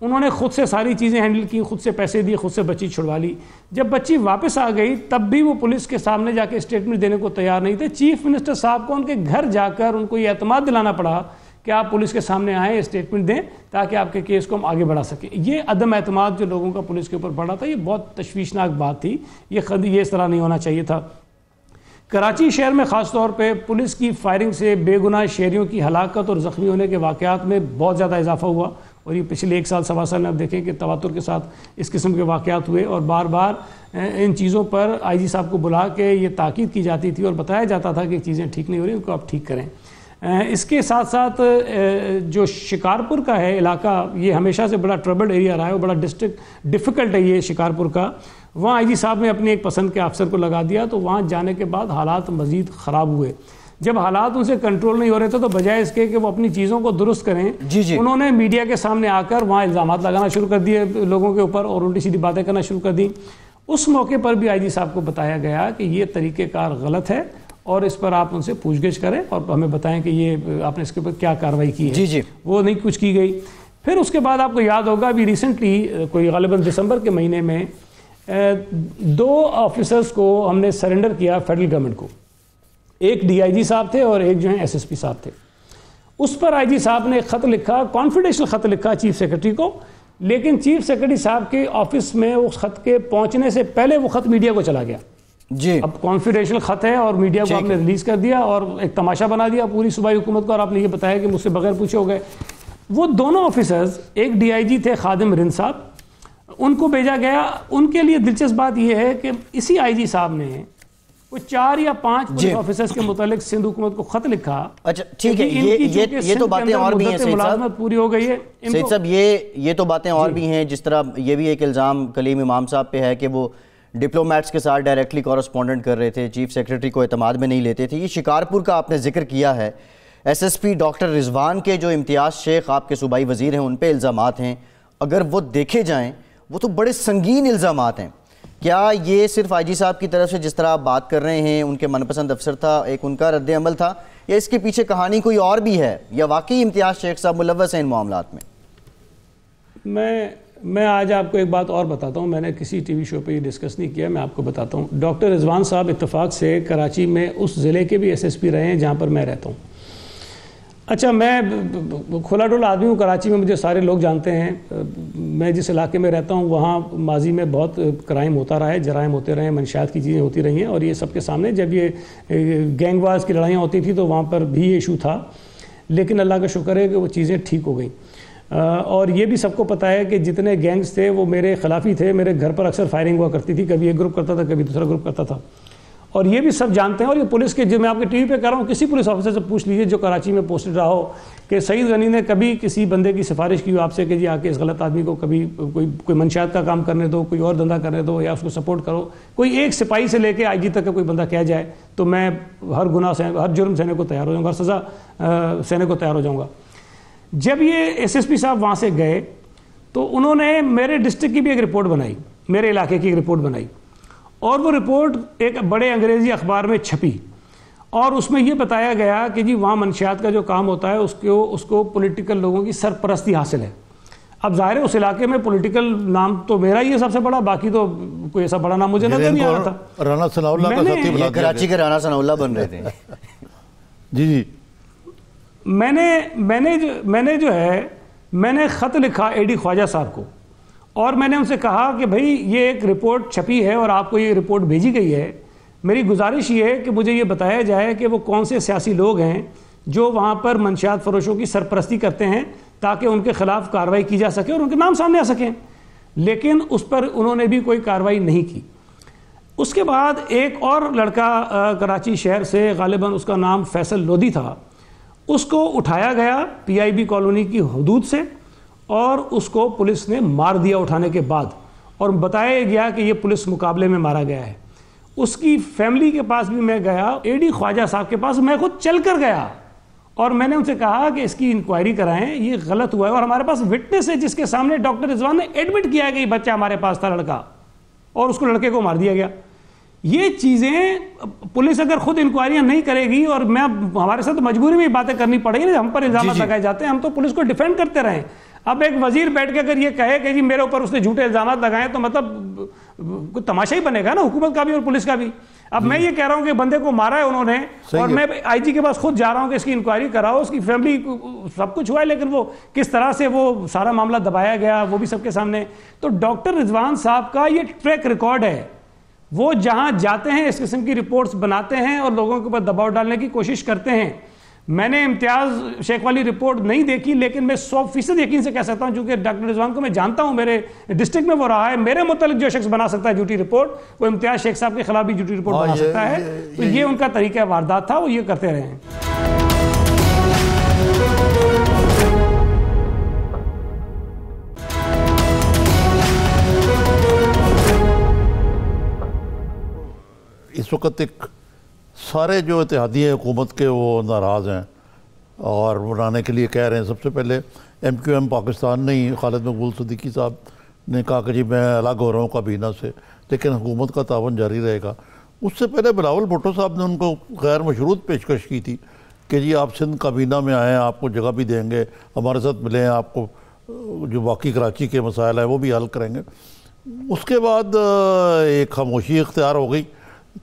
انہوں نے خود سے ساری چیزیں ہینڈل کی، خود سے پیسے دیے، خود سے بچی چھڑوا لی. جب بچی واپس آ گئی تب بھی وہ پولیس کے سامنے جا کے اسٹیٹمنٹ دینے کو تیار نہیں تھے. چیف منسٹر صاحب کو ان کے گھر جا کر ان کو یہ اعتماد دلانا پڑا کہ آپ پولیس کے سامنے آئیں، اسٹیٹمنٹ دیں تاکہ آپ کے کیس کو ہم آگے بڑھا سکیں. یہ عدم اعتماد جو لوگوں کا پولیس کے اوپر بڑھا تھا، یہ بہت تشویشناک بات تھی. یہ اس طرح نہیں ہونا چاہیے تھا. کراچی شہر میں خاص طور پہ پولیس کی فائرنگ سے بے گناہ شہریوں کی ہلاکت اور زخمی ہونے کے واقعات میں بہت زیادہ اضافہ ہوا. اور یہ پچھلے 1 سال سوا سال میں آپ دیکھیں کہ تواتر کے ساتھ اس قسم کے واقعات ہوئے، اور بار بار ان چیزوں پر آئی جی صاحب کو بلا کے یہ تاکید کی جاتی تھی اور بتایا جاتا تھا کہ چیزیں ٹھیک نہیں ہو رہی، ان کو آپ ٹھیک کریں. اس کے ساتھ ساتھ جو شکارپور کا ہے علاقہ، یہ ہمیشہ سے بڑا ٹربلڈ ایریا رہا ہے، بڑا ڈیفیکلٹ ہے یہ شکارپور کا. وہاں آئی جی صاحب نے اپنے ایک پسند کے افسر کو لگا دیا، تو وہاں جانے کے بعد حالات مزید خراب ہوئے. جب حالات ان سے کنٹرول نہیں ہو رہے تھے تو بجائے اس کے کہ وہ اپنی چیزوں کو درست کریں، انہوں نے میڈیا کے سامنے آ کر وہاں الزامات لگانا شروع کر دیے لوگوں کے اوپر اور الٹی سیدھی باتیں کرنا شروع کر دی. اس موقع پر بھی آئی جی صاحب کو بتایا گیا کہ یہ طریقہ کار غلط ہے اور اس پر آپ ان سے پوچھ گچھ کریں اور ہمیں بتائیں کہ یہ آپ نے اس کے اوپر کیا کارروائی کی ہے. وہ نہیں کچھ کی گئی. پھر اس کے بعد آپ کو یاد ہوگا ابھی ریسنٹلی کوئی غالباً دسمبر کے مہینے میں 2 آفیسرز کو ہم نے سرنڈر کیا فیڈرل گورنمنٹ کو. ایک ڈی آئی جی صاحب تھے اور ایک جو ہیں ایس ایس پی صاحب تھے. اس پر آئی جی صاحب نے خط لکھا، کانفیڈینشیل خط لکھا چیف سیکرٹری کو، لیکن چیف سیکرٹری صاحب کے آفس میں اس خط کے پہنچنے سے پہلے وہ خط میڈیا کو چلا گیا. اب کانفیڈینشیل خط ہے اور میڈیا کو آپ نے ریلیز کر دیا اور ایک تماشا بنا دیا پوری صوبائی حکومت کو، اور آپ نے یہ بتایا کہ مجھ سے بغیر پوچھے ہو گئے. وہ دونوں آفیسرز، ایک ڈی آئی جی تھے خادم رند صاحب، ان کو بھیجا گیا. ان کے لیے دلچسپ بات یہ ہے کہ اسی آئی جی صاحب نے وہ 4 یا 5 پولیس آفیسرز کے متعلق سندھ حکومت کو خط لکھا. اچھا ٹھیک ہے، یہ تو باتیں اور بھی ہیں سید صاحب، پوری ہو گئی ہے سید صاحب. یہ تو باتیں اور بھی ہیں، جس طرح یہ بھی ایک الزام کلیم امام صاحب پہ ہے کہ وہ ڈپلومیٹس کے ساتھ ڈائریکٹلی کورسپونڈنٹ کر رہے تھے، چیف سیکرٹری کو اعتماد میں نہیں لیتے تھے. یہ شکارپور کا آپ نے ذکر کیا ہے. ایس ایس پی ڈاکٹر رضوان کے جو امتیاز شیخ آپ کے صوبائی وزیر ہیں، ان پہ الزامات ہیں. اگر وہ دیکھے جائیں وہ تو بڑے سنگین الزامات ہیں. کیا یہ صرف آئی جی صاحب کی طرف سے جس طرح آپ بات کر رہے ہیں ان کے من پسند افسر تھا، ایک ان کا رد عمل تھا، یا اس کے پیچھے کہانی کوئی اور بھی ہے، یا واقعی امتیاز شیخ صاحب ملوث ہیں ان معاملات میں؟ میں آج آپ کو ایک بات اور بتاتا ہوں. میں نے کسی ٹی وی شو پہ یہ ڈسکس نہیں کیا، میں آپ کو بتاتا ہوں. ڈاکٹر رضوان صاحب اتفاق سے کراچی میں اس ضلع کے بھی ایس ایس پی رہے ہیں جہاں پر میں رہتا ہوں. اچھا، میں کھلا ڈولا آدمی ہوں، کراچی میں مجھے سارے لوگ جانتے ہیں. میں جس علاقے میں رہتا ہوں وہاں ماضی میں بہت کرائم ہوتا رہا ہے، جرائم ہوتے رہے ہیں، منشیات کی چیزیں ہوتی رہی ہیں، اور یہ سب کے سامنے جب یہ گینگ وارز کی لڑائیاں ہوتی تھی تو وہاں پر بھی یہ ایشو تھا. لیکن اللہ کا شکر ہے کہ وہ چیزیں ٹھیک ہو گئیں. اور یہ بھی سب کو پتہ ہے کہ جتنے گینگز تھے وہ میرے خلافی تھے. میرے گھر پر اکثر فائرنگ ہوا کرتی تھی، کبھی ایک گروپ کرتا تھا کبھی دوسرا گروپ کرتا تھا. اور یہ بھی سب جانتے ہیں. اور یہ پولیس کے، جو میں آپ کے ٹی وی پہ کر رہا ہوں، کسی پولیس آفیسر سے پوچھ لیجیے جو کراچی میں پوسٹڈ رہا ہو کہ سعید غنی نے کبھی کسی بندے کی سفارش کی ہو آپ سے کہ جی آ کے اس غلط آدمی کو کبھی کوئی منشیات کا کام کرنے دو، کوئی اور دھندا کرنے دو، یا اس کو سپورٹ کرو. کوئی ایک سپاہی سے لے کے آئی جی تک کا کوئی بندہ کہہ جائے تو میں ہر گناہ سے، ہر جرم سہنے کو تیار ہو جاؤں گا، ہر سزا سہنے کو تیار ہو جاؤں گا. جب یہ ایس ایس پی صاحب وہاں سے گئے تو انہوں نے میرے ڈسٹرکٹ کی بھی ایک رپورٹ بنائی، میرے علاقے کی ایک رپورٹ بنائی، اور وہ رپورٹ ایک بڑے انگریزی اخبار میں چھپی. اور اس میں یہ بتایا گیا کہ جی وہاں منشیات کا جو کام ہوتا ہے اس کو پولیٹیکل لوگوں کی سرپرستی حاصل ہے. اب ظاہر ہے اس علاقے میں پولیٹیکل نام تو میرا ہی ہے سب سے بڑا، باقی تو کوئی ایسا بڑا نام مجھے نظر نہیں آ رہا تھا. رانا ثناء اللہ کا ساتھی بنا دیا، کراچی کے رانا ثناء اللہ بن رہے تھے. جی میں نے خط لکھا اے ڈی خواجہ صاحب کو، اور میں نے ان سے کہا کہ بھائی یہ ایک رپورٹ چھپی ہے اور آپ کو یہ رپورٹ بھیجی گئی ہے، میری گزارش یہ ہے کہ مجھے یہ بتایا جائے کہ وہ کون سے سیاسی لوگ ہیں جو وہاں پر منشیات فروشوں کی سرپرستی کرتے ہیں تاکہ ان کے خلاف کارروائی کی جا سکے اور ان کے نام سامنے آ سکیں. لیکن اس پر انہوں نے بھی کوئی کارروائی نہیں کی. اس کے بعد ایک اور لڑکا کراچی شہر سے، غالباً اس کا نام فیصل لودھی تھا، اس کو اٹھایا گیا پی آئی بی کالونی کی حدود سے اور اس کو پولیس نے مار دیا اٹھانے کے بعد، اور بتایا گیا کہ یہ پولیس مقابلے میں مارا گیا ہے. اس کی فیملی کے پاس بھی میں گیا، اے ڈی خواجہ صاحب کے پاس میں خود چل کر گیا، اور میں نے ان سے کہا کہ اس کی انکوائری کرائیں، یہ غلط ہوا ہے. اور ہمارے پاس وٹنس ہے جس کے سامنے ڈاکٹر رضوان نے ایڈمٹ کیا کہ یہ بچہ ہمارے پاس تھا لڑکا، اور اس کو لڑکے کو مار دیا گیا. یہ چیزیں پولیس اگر خود انکوائریاں نہیں کرے گی، اور ہمارے ساتھ مجبوری میں باتیں کرنی پڑے گی، ہم پر الزامات لگائے جاتے ہیں، ہم تو پولیس کو ڈیفینڈ کرتے رہیں. اب ایک وزیر بیٹھ کے اگر یہ کہے کہ جی میرے اوپر اس نے جھوٹے الزامات لگائے تو مطلب کوئی تماشا ہی بنے گا نا حکومت کا بھی اور پولیس کا بھی. اب میں یہ کہہ رہا ہوں کہ بندے کو مارا ہے انہوں نے اور میں آئی جی کے پاس خود جا رہا ہوں کہ اس کی انکوائری کراؤ, اس کی فیملی سب کچھ ہوا ہے, لیکن وہ کس طرح سے وہ سارا معاملہ دبایا گیا وہ بھی سب کے سامنے. تو ڈاکٹر رضوان صاحب کا یہ ٹریک ریکارڈ ہے, وہ جہاں جاتے ہیں اس قسم کی رپورٹس بناتے ہیں اور لوگوں کے اوپر دباؤ ڈالنے کی کوشش کرتے ہیں. میں نے امتیاز شیخ والی رپورٹ نہیں دیکھی, لیکن میں 100% یقین سے کہہ سکتا ہوں چونکہ ڈاکٹر رضوان کو میں جانتا ہوں, میرے ڈسٹرکٹ میں وہ رہا ہے, میرے متعلق جو شخص بنا سکتا ہے جھوٹی رپورٹ وہ امتیاز شیخ صاحب کے خلاف بھی جھوٹی رپورٹ بنا سکتا ہے. تو یہ ان کا طریقہ واردات تھا, وہ یہ کرتے رہے ہیں. اس وقت ایک سارے جو اتحادی حکومت کے وہ ناراض ہیں اور بنانے کے لیے کہہ رہے ہیں. سب سے پہلے ایم کیو ایم پاکستان نے ہی خالد مقبول صدیقی صاحب نے کہا کہ جی میں الگ ہو رہا ہوں کابینہ سے, لیکن حکومت کا تعاون جاری رہے گا. اس سے پہلے بلاول بھٹو صاحب نے ان کو غیر مشروط پیشکش کی تھی کہ جی آپ سندھ کابینہ میں آئیں, آپ کو جگہ بھی دیں گے, ہمارے ساتھ ملیں, آپ کو جو باقی کراچی کے مسائل ہیں وہ بھی حل کریں گے. اس کے بعد ایک خاموشی اختیار ہو گئی.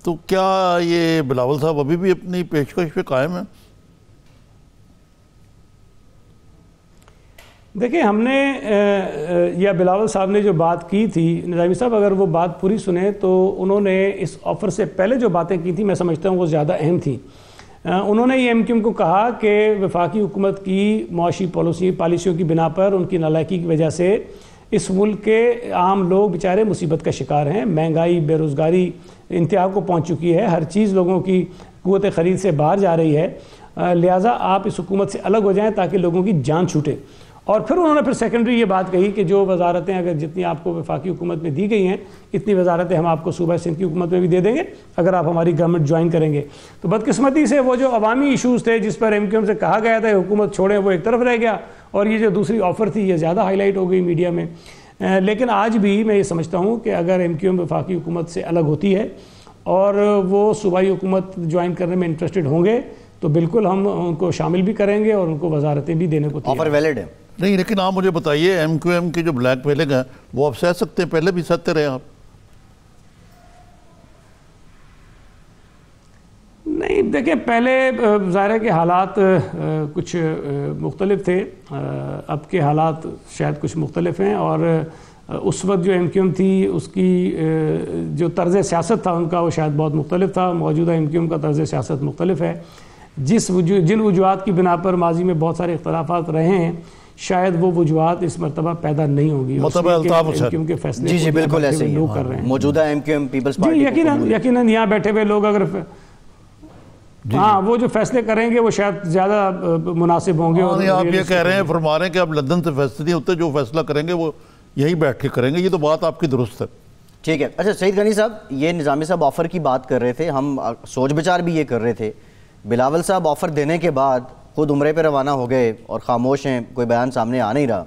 تو کیا یہ بلاول صاحب ابھی بھی اپنی پیشکش پہ قائم ہیں؟ دیکھیں ہم نے یا بلاول صاحب نے جو بات کی تھی, نظامی صاحب اگر وہ بات پوری سنیں تو انہوں نے اس آفر سے پہلے جو باتیں کی تھیں میں سمجھتا ہوں وہ زیادہ اہم تھیں. انہوں نے یہ ایم کیو ایم کو کہا کہ وفاقی حکومت کی معاشی پالیسیوں کی بنا پر ان کی نالائکی کی وجہ سے اس ملک کے عام لوگ بیچارے مصیبت کا شکار ہیں. مہنگائی, بے روزگاری انتہا کو پہنچ چکی ہے, ہر چیز لوگوں کی قوت خرید سے باہر جا رہی ہے, لہٰذا آپ اس حکومت سے الگ ہو جائیں تاکہ لوگوں کی جان چھوٹے. اور پھر انہوں نے پھر سیکنڈری یہ بات کہی کہ جو وزارتیں اگر جتنی آپ کو وفاقی حکومت میں دی گئی ہیں اتنی وزارتیں ہم آپ کو صوبہ سندھ کی حکومت میں بھی دے دیں گے اگر آپ ہماری گورنمنٹ جوائن کریں گے. تو بدقسمتی سے وہ جو عوامی ایشوز تھے جس پر ایم کیو ایم سے کہا گیا تھا حکومت چھوڑیں, وہ ایک طرف رہ گیا, اور یہ جو دوسری آفر تھی یہ زیادہ ہائی لائٹ ہو گئی میڈیا میں. لیکن آج بھی میں یہ سمجھتا ہوں کہ اگر ایم کیو ایم وفاقی حکومت سے الگ ہوتی ہے اور وہ صوبائی حکومت جوائن کرنے میں انٹرسٹڈ ہوں گے تو بالکل ہم ان کو شامل بھی کریں گے اور ان کو وزارتیں بھی دینے کو تیار. آفر ویلڈ ہے نہیں, لیکن آپ مجھے بتائیے ایم کیو ایم کی جو بلیک میلنگ ہے وہ آپ سہ سکتے ہیں, پہلے بھی سہتے رہے آپ؟ نہیں دیکھیں, پہلے ظاہر ہے کہ حالات کچھ مختلف تھے, اب کے حالات شاید کچھ مختلف ہیں, اور اس وقت جو ایم کیو ایم تھی اس کی جو طرز سیاست تھا ان کا وہ شاید بہت مختلف تھا. موجودہ ایم کیو ایم کا طرز سیاست مختلف ہے. جن وجوہات کی بنا پر ماضی میں بہت سارے اختلافات رہے ہیں شاید وہ وجوہات اس مرتبہ پیدا نہیں ہوگی. جی جی بالکل ایسے ہی کر رہے ہیں موجودہ M Q M Peoples Party. یقیناً یہاں بیٹھے ہوئے لوگ اگر وہ جو فیصلے کریں گے وہ شاید زیادہ مناسب ہوں گے. اور آپ یہ کہہ رہے ہیں, فرما رہے ہیں کہ اب لندن سے فیصلے نہیں ہوتے, جو فیصلہ کریں گے وہ یہی بیٹھ کے کریں گے. یہ تو بات آپ کی درست ہے. ٹھیک ہے. اچھا سعید غنی صاحب, یہ نظامی صاحب آفر کی بات کر رہے تھے, ہم سوچ بچار بھی یہ کر رہے تھے. بلاول صاحب آفر دینے کے بعد خود عمرے پہ روانہ ہو گئے اور خاموش ہیں, کوئی بیان سامنے آ نہیں رہا,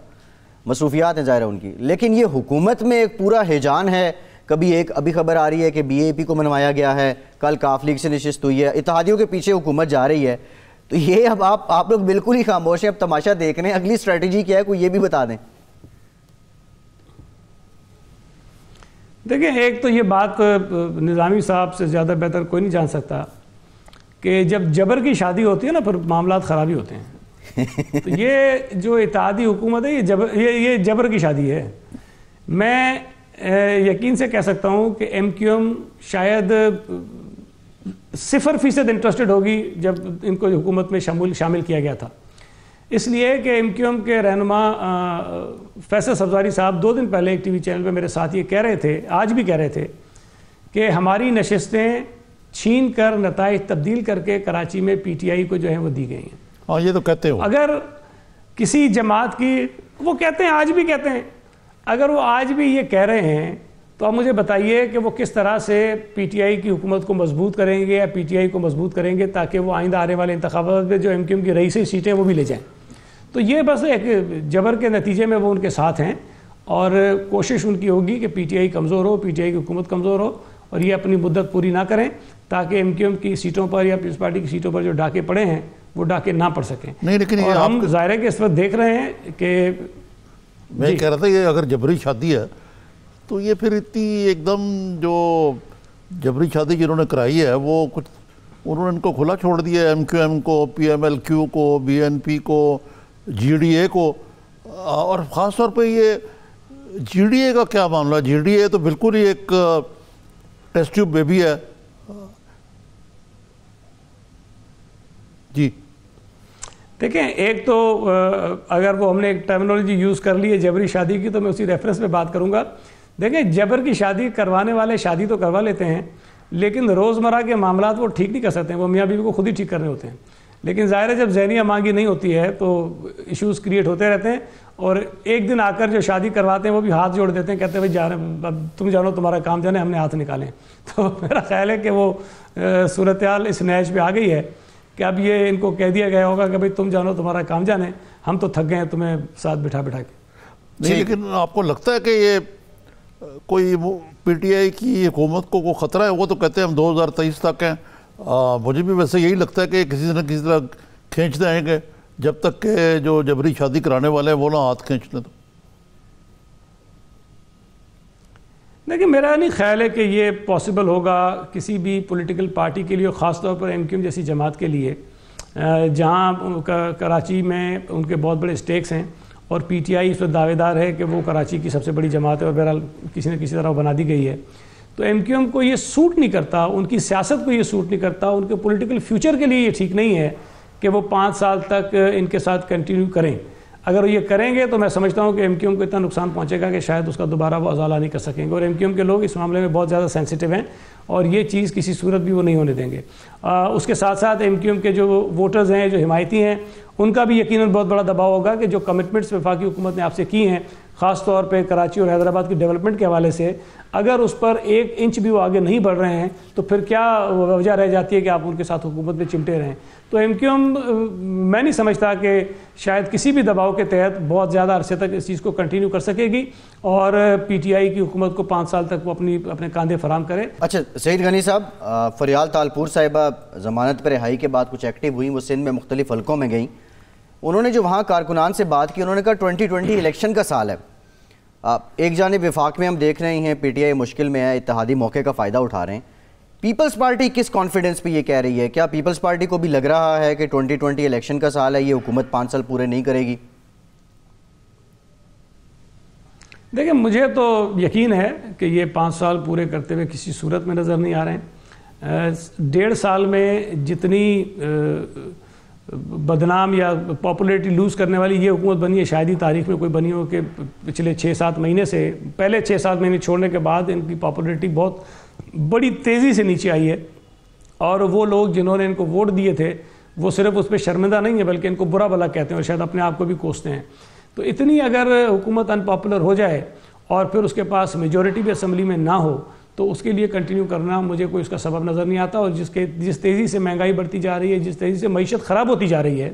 مصروفیات ہیں ظاہر ان کی. لیکن یہ حکومت میں ایک پورا ہیجان ہے. کبھی ابھی خبر آ رہی ہے کہ بی اے پی کو منوایا گیا ہے, کل کاف لیگ سے نشست ہوئی ہے, اتحادیوں کے پیچھے حکومت جا رہی ہے. تو یہ اب آپ لوگ بالکل ہی خاموش ہیں, اب تماشا دیکھ رہے ہیں, اگلی اسٹریٹجی کیا ہے کوئی یہ بھی بتا دیں. دیکھیں, ایک تو یہ بات نظامی صاحب سے زیادہ بہتر کوئی نہیں جان سکتا کہ جب جبر کی شادی ہوتی ہے نا پھر معاملات خرابی ہوتے ہیں. تو یہ جو اتحادی حکومت ہے یہ جبر کی شادی ہے. میں یقین سے کہہ سکتا ہوں کہ ایم کیو ایم شاید 0% انٹرسٹڈ ہوگی جب ان کو حکومت میں شامل کیا گیا تھا. اس لیے کہ ایم کیو ایم کے رہنما فیصل سبزاری صاحب 2 دن پہلے ایک ٹی وی چینل پہ میرے ساتھ یہ کہہ رہے تھے, آج بھی کہہ رہے تھے کہ ہماری نشستیں چھین کر نتائج تبدیل کر کے کراچی میں پی ٹی آئی کو جو ہیں وہ دی گئی ہیں. ہاں یہ تو کہتے ہو. اگر کسی جماعت کی, وہ کہتے ہیں, آج بھی کہتے ہیں, اگر وہ آج بھی یہ کہہ رہے ہیں تو آپ مجھے بتائیے کہ وہ کس طرح سے پی ٹی آئی کی حکومت کو مضبوط کریں گے یا پی ٹی آئی کو مضبوط کریں گے تاکہ وہ آئندہ آنے والے انتخابات میں جو ایم کیو ایم کی رئیسی سیٹیں وہ بھی لے جائیں. تو یہ بس ایک جبر کے نتیجے میں وہ ان کے ساتھ ہیں, اور کوشش ان کی ہوگی کہ پی ٹی آئی کمزور ہو, پی ٹی آئی کی حکومت کمزور ہو, اور یہ اپنی مدت پوری نہ کریں تاکہ ایم کیو ایم کی سیٹوں پر یا پیپلز پارٹی کی سیٹوں پر جو ڈاکے پڑے ہیں وہ ڈاکے نہ پڑ سکیں. نہیں لیکن اور ہم ظاہر ہے کہ اس وقت دیکھ رہے ہیں کہ میں کہہ رہا تھا یہ اگر جبری شادی ہے تو یہ پھر اتنی ایک دم جو جبری شادی جنہوں نے کرائی ہے وہ کچھ انہوں نے ان کو کھلا چھوڑ دیا ہے، ایم کیو ایم کو، پی ایم ایل کیو کو، بی این پی کو، جی ڈی اے کو، اور خاص طور پہ یہ جی ڈی اے کا کیا معاملہ؟ جی ڈی اے تو بالکل ہی ایک ٹیسٹ ٹیوب بیبی ہے. جی دیکھیں، ایک تو اگر وہ ہم نے ایک ٹرمینالوجی یوز کر لی ہے جبری شادی کی، تو میں اسی ریفرنس میں بات کروں گا. دیکھیں، جبر کی شادی کروانے والے شادی تو کروا لیتے ہیں، لیکن روزمرہ کے معاملات وہ ٹھیک نہیں کر سکتے ہیں، وہ میاں بیوی کو خود ہی ٹھیک کرنے ہوتے ہیں. لیکن ظاہر ہے جب ذہنی امانگی نہیں ہوتی ہے تو ایشوز کریٹ ہوتے رہتے ہیں، اور ایک دن آ کر جو شادی کرواتے ہیں وہ بھی ہاتھ جوڑ دیتے ہیں، کہتے ہیں بھائی تم جانو تمہارا کام جانے، ہم نے ہاتھ نکالیں. تو میرا خیال ہے کہ وہ صورتحال اس نیج پہ آ گئی ہے کہ اب یہ ان کو کہہ دیا گیا ہوگا کہ بھائی تم جانو تمہارا کام جانے، ہم تو تھک گئے ہیں تمہیں ساتھ بٹھا کے. نہیں، لیکن آپ کو لگتا ہے کہ یہ کوئی پی ٹی آئی کی حکومت کو کوئی خطرہ ہے؟ وہ تو کہتے ہیں ہم 2023 تک ہیں. مجھے بھی ویسے یہی لگتا ہے کہ کسی نہ کسی طرح کھینچتے آئیں گے جب تک کہ جو جبری شادی کرانے والے ہیں وہ نہ ہاتھ کھینچ لیں. تو لیکن میرا نہیں خیال ہے کہ یہ پاسبل ہوگا کسی بھی پولیٹیکل پارٹی کے لیے، خاص طور پر ایم کیو ایم جیسی جماعت کے لیے، جہاں کراچی میں ان کے بہت بڑے اسٹیکس ہیں، اور پی ٹی آئی اس پر دعوے دار ہے کہ وہ کراچی کی سب سے بڑی جماعت ہے، اور بہرحال کسی نہ کسی طرح بنا دی گئی ہے. تو ایم کیو ایم کو یہ سوٹ نہیں کرتا، ان کی سیاست کو یہ سوٹ نہیں کرتا، ان کے پولیٹیکل فیوچر کے لیے یہ ٹھیک نہیں ہے کہ وہ 5 سال تک ان کے ساتھ کنٹینیو کریں. اگر وہ یہ کریں گے تو میں سمجھتا ہوں کہ ایم کیو ایم کو اتنا نقصان پہنچے گا کہ شاید اس کا دوبارہ وہ ازالہ نہیں کر سکیں گے. اور ایم کیو ایم کے لوگ اس معاملے میں بہت زیادہ سینسیٹیو ہیں، اور یہ چیز کسی صورت بھی وہ نہیں ہونے دیں گے. اس کے ساتھ ساتھ ایم کیو ایم کے جو ووٹرز ہیں، جو حمایتی ہیں، ان کا بھی یقیناً بہت بڑا دباؤ ہوگا کہ جو کمٹمنٹس وفاقی حکومت نے آپ سے کی ہیں، خاص طور پہ کراچی اور حیدرآباد کی ڈیولپمنٹ کے حوالے سے، اگر اس پر 1 انچ بھی وہ آگے نہیں بڑھ رہے ہیں تو پھر کیا وجہ رہ جاتی ہے کہ آپ ان کے ساتھ حکومت میں چمٹے رہیں. تو ایم کیو ایم میں نہیں سمجھتا کہ شاید کسی بھی دباؤ کے تحت بہت زیادہ عرصے تک اس چیز کو کنٹینیو کر سکے گی، اور پی ٹی آئی کی حکومت کو 5 سال تک وہ اپنے کاندھے فراہم کرے. اچھا سعید غنی صاحب، فریال تالپور صاحبہ ضمانت پر رہائی کے بعد کچھ ایکٹیو ہوئیں، وہ سندھ میں مختلف حلقوں میں گئیں. انہوں نے جو وہاں کارکنان سے بات کی، انہوں نے کہا 2020 الیکشن کا سال ہے. ایک جانب وفاق میں ہم دیکھ رہے ہیں پی ٹی آئی مشکل میں ہے، اتحادی موقع کا فائدہ اٹھا رہے ہیں. پیپلز پارٹی کس کانفیڈنس پہ یہ کہہ رہی ہے؟ کیا پیپلز پارٹی کو بھی لگ رہا ہے کہ 2020 الیکشن کا سال ہے، یہ حکومت 5 سال پورے نہیں کرے گی؟ دیکھیں، مجھے تو یقین ہے کہ یہ 5 سال پورے کرتے ہوئے کسی صورت میں نظر نہیں آ رہے ہیں. 1.5 سال میں جتنی بدنام یا پاپولیرٹی لوز کرنے والی یہ حکومت بنی ہے، شاید ہی تاریخ میں کوئی بنی ہو کہ پچھلے 6-7 مہینے سے، پہلے 6-7 مہینے چھوڑنے کے بعد ان کی پاپولیرٹی بہت بڑی تیزی سے نیچے آئی ہے. اور وہ لوگ جنہوں نے ان کو ووٹ دیے تھے وہ صرف اس پہ شرمندہ نہیں ہیں، بلکہ ان کو برا بھلا کہتے ہیں اور شاید اپنے آپ کو بھی کوستے ہیں. تو اتنی اگر حکومت ان پاپولر ہو جائے اور پھر اس کے پاس میجورٹی بھی اسمبلی میں نہ ہو تو اس کے لیے کنٹینیو کرنا مجھے کوئی اس کا سبب نظر نہیں آتا. اور جس تیزی سے مہنگائی بڑھتی جا رہی ہے، جس تیزی سے معیشت خراب ہوتی جا رہی ہے،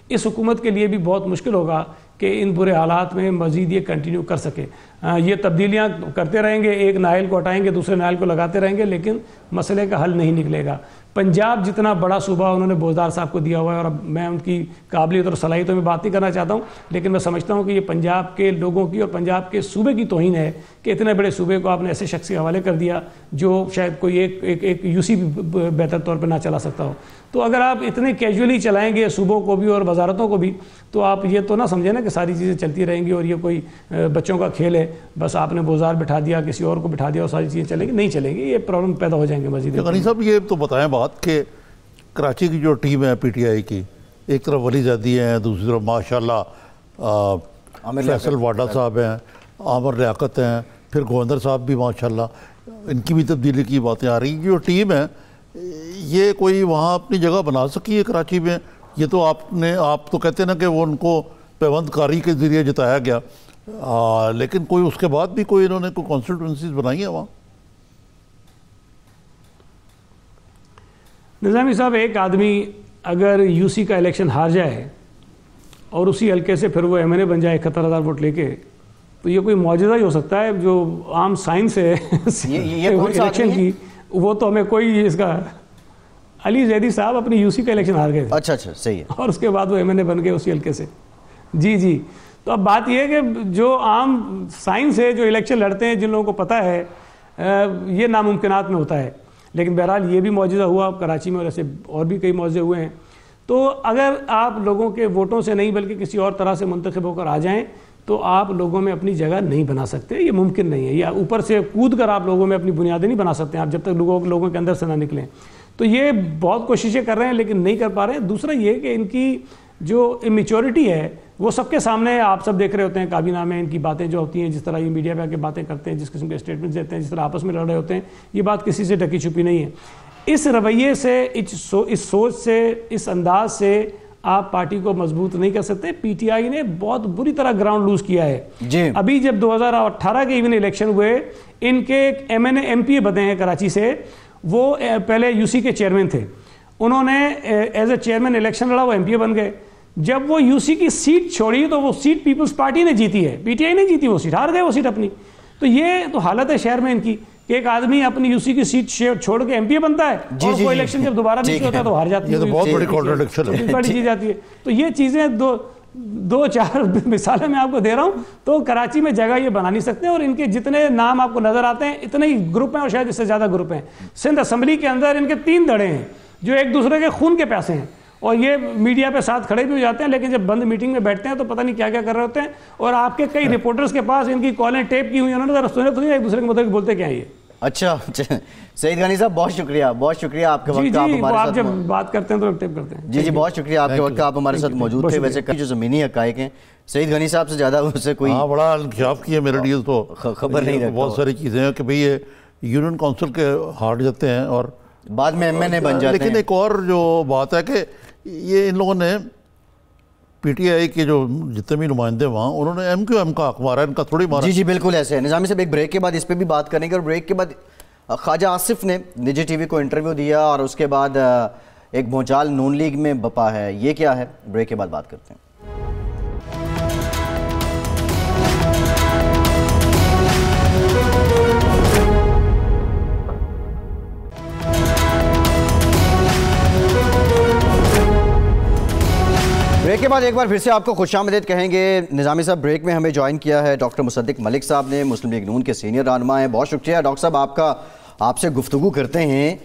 اس حکومت کے لیے بھی بہت مشکل ہوگا کہ ان برے حالات میں مزید یہ کنٹینیو کر سکے. یہ تبدیلیاں کرتے رہیں گے، ایک نائل کو ہٹائیں گے، دوسرے نائل کو لگاتے رہیں گے، لیکن مسئلے کا حل نہیں نکلے گا. پنجاب جتنا بڑا صوبہ انہوں نے بوزدار صاحب کو دیا ہوا ہے، اور اب میں ان کی قابلیت اور صلاحیتوں میں بات نہیں کرنا چاہتا ہوں، لیکن میں سمجھتا ہوں کہ یہ پنجاب کے لوگوں کی اور پنجاب کے صوبے کی توہین ہے کہ اتنے بڑے صوبے کو آپ نے ایسے شخص کے حوالے کر دیا جو شاید کوئی ایک یو سی بھی بہتر طور پہ نہ چلا سکتا ہو. تو اگر آپ اتنے کیجولی چلائیں گے صوبوں کو بھی اور وزارتوں کو بھی، تو آپ یہ تو نہ سمجھیں نا کہ ساری چیزیں چلتی رہیں گی اور یہ کوئی بچوں کا کھیل ہے، بس آپ نے بوزار بٹھا دیا، کسی اور کو بٹھا دیا اور ساری چیزیں چلیں گی. نہیں چلیں گی، یہ پرابلم پیدا ہو جائیں گے مزید. غنی صاحب، یہ تو بتائیں بات کہ کراچی کی جو ٹیم ہے پی ٹی آئی کی، ایک طرف ولی زیدی ہیں، دوسری طرف ماشاءاللہ فیصل واڈا صاحب ہیں، عامر لیاقت ہیں، پھر گوندر صاحب بھی ماشاءاللہ، ان کی بھی تبدیلی کی باتیں آ رہی ہیں. جو ٹیم ہے یہ کوئی وہاں اپنی جگہ بنا سکی ہے کراچی میں؟ یہ تو آپ تو کہتے ہیں نا کہ وہ ان کو پیوند کاری کے ذریعے جتایا گیا، لیکن کوئی اس کے بعد بھی کوئی انہوں نے کوئی کانسٹیٹوئنسیز بنائی ہیں وہاں؟ نظامی صاحب، ایک آدمی اگر یو سی کا الیکشن ہار جائے اور اسی حلقے سے پھر وہ ایم این اے بن جائے 71,000 ووٹ لے کے، تو یہ کوئی معجزہ ہی ہو سکتا ہے. جو عام سائنس ہے الیکشن کی، وہ تو ہمیں کوئی اس کا، علی زیدی صاحب اپنی یو سی کا الیکشن ہار گئے تھے. اچھا صحیح ہے. اور اس کے بعد وہ ایم این اے بن گئے اسی حلقے سے. جی. تو اب بات یہ ہے کہ جو عام سائنس ہے، جو الیکشن لڑتے ہیں، جن لوگوں کو پتہ ہے یہ ناممکنات میں ہوتا ہے، لیکن بہرحال یہ بھی معجزہ ہوا کراچی میں، اور ایسے اور بھی کئی معجزے ہوئے ہیں. تو اگر آپ لوگوں کے ووٹوں سے نہیں بلکہ کسی اور طرح سے منتخب ہو کر آ جائیں تو آپ لوگوں میں اپنی جگہ نہیں بنا سکتے، یہ ممکن نہیں ہے. یا اوپر سے کود کر آپ لوگوں میں اپنی بنیادیں نہیں بنا سکتے آپ جب تک لوگوں کے اندر سے نہ نکلیں. تو یہ بہت کوششیں کر رہے ہیں لیکن نہیں کر پا رہے ہیں. دوسرا یہ کہ ان کی جو امیچورٹی ہے وہ سب کے سامنے ہے، آپ سب دیکھ رہے ہوتے ہیں کابینہ میں ان کی باتیں جو ہوتی ہیں، جس طرح یہ میڈیا پہ آ کے باتیں کرتے ہیں، جس قسم کے اسٹیٹمنٹس دیتے ہیں، جس طرح آپس میں لڑ رہے ہوتے ہیں، یہ بات کسی سے ڈھکی چھپی نہیں ہے. اس رویے سے، اس سوچ سے، اس انداز سے آپ پارٹی کو مضبوط نہیں کر سکتے. پی ٹی آئی نے بہت بری طرح گراؤنڈ لوز کیا ہے. ابھی جب 2018 کے ایون الیکشن ہوئے، ان کے M N A M P بنے ہیں کراچی سے، وہ پہلے یو سی کے چیئرمین تھے، انہوں نے ایز اے چیئرمین الیکشن لڑا، وہ ایم پی اے بن گئے. جب وہ یو سی کی سیٹ چھوڑی تو وہ سیٹ پیپلز پارٹی نے جیتی ہے، پی ٹی آئی نہیں جیتی، وہ سیٹ ہار گئے وہ سیٹ اپنی. تو یہ تو حالت ہے شہر میں ان کی کہ ایک آدمی اپنی یو سی کی سیٹ چھوڑ کے ایم پی اے بنتا ہے اور وہ الیکشن جب دوبارہ نہیں ہوتا ہے تو ہار جاتی ہے. یہ تو بہت بڑی کانٹرڈکشن ہے، بڑی چیز جاتی ہے. تو یہ چیزیں دو چار مثالیں میں آپ کو دے رہا ہوں. تو کراچی میں جگہ یہ بنا نہیں سکتے، اور ان کے جتنے نام آپ کو نظر آتے ہیں اتنے ہی گروپ ہیں، اور شاید اس سے زیادہ گروپ ہیں. سندھ اسمبلی کے اندر ان کے 3 دھڑے ہیں جو ایک دوسرے کے خون کے پیاسے ہیں، اور یہ میڈیا پہ ساتھ کھڑے بھی ہو جاتے ہیں، لیکن جب بند میٹنگ میں بیٹھتے ہیں تو پتہ نہیں کیا کیا کر رہے ہوتے ہیں. اور آپ کے کئی رپورٹرز کے پاس ان کی کالیں ٹیپ کی ہوئی ہیں، انہوں نے ذرا سنے تو نہیں ایک دوسرے کے مطابق بولتے کیا ہے. اچھا سعید غنی صاحب بہت شکریہ آپ کے وقت آپ جب بات کرتے ہیں تو ٹیپ کرتے ہیں. جی بہت شکریہ آپ کے وقت آپ ہمارے ساتھ موجود تھے. ویسے جو زمینی حقائق ہیں سعید غنی صاحب سے زیادہ اس سے کوئی بڑا انکشاف کیا میرے لیے تو خبر نہیں رکھتا. بہت ساری چیزیں ہیں کہ بھئی یہ یونین کونسل کے ہارٹ جاتے ہیں اور بعد میں ایم این اے بن جاتے ہیں. لیکن ایک اور جو بات ہے کہ یہ ان لوگوں نے پی ٹی آئی کے جو جتنے بھی نمائندے وہاں، انہوں نے ایم کیو ایم کا حق مارا، ان کا تھوڑی مارا. جی بالکل ایسے ہے. نظامی صاحب ایک بریک کے بعد اس پہ بھی بات کریں گے، اور بریک کے بعد خواجہ آصف نے نجی ٹی وی کو انٹرویو دیا اور اس کے بعد ایک بھونچال نون لیگ میں بپا ہے. یہ کیا ہے؟ بریک کے بعد بات کرتے ہیں. بریک کے بعد ایک بار پھر سے آپ کو خوش آمدید کہیں گے. نظامی صاحب بریک میں ہمیں جوائن کیا ہے ڈاکٹر مصدق ملک صاحب نے، مسلم لیگ نون کے سینئر رہنما ہیں. بہت شکریہ ڈاکٹر صاحب آپ سے گفتگو کرتے ہیں.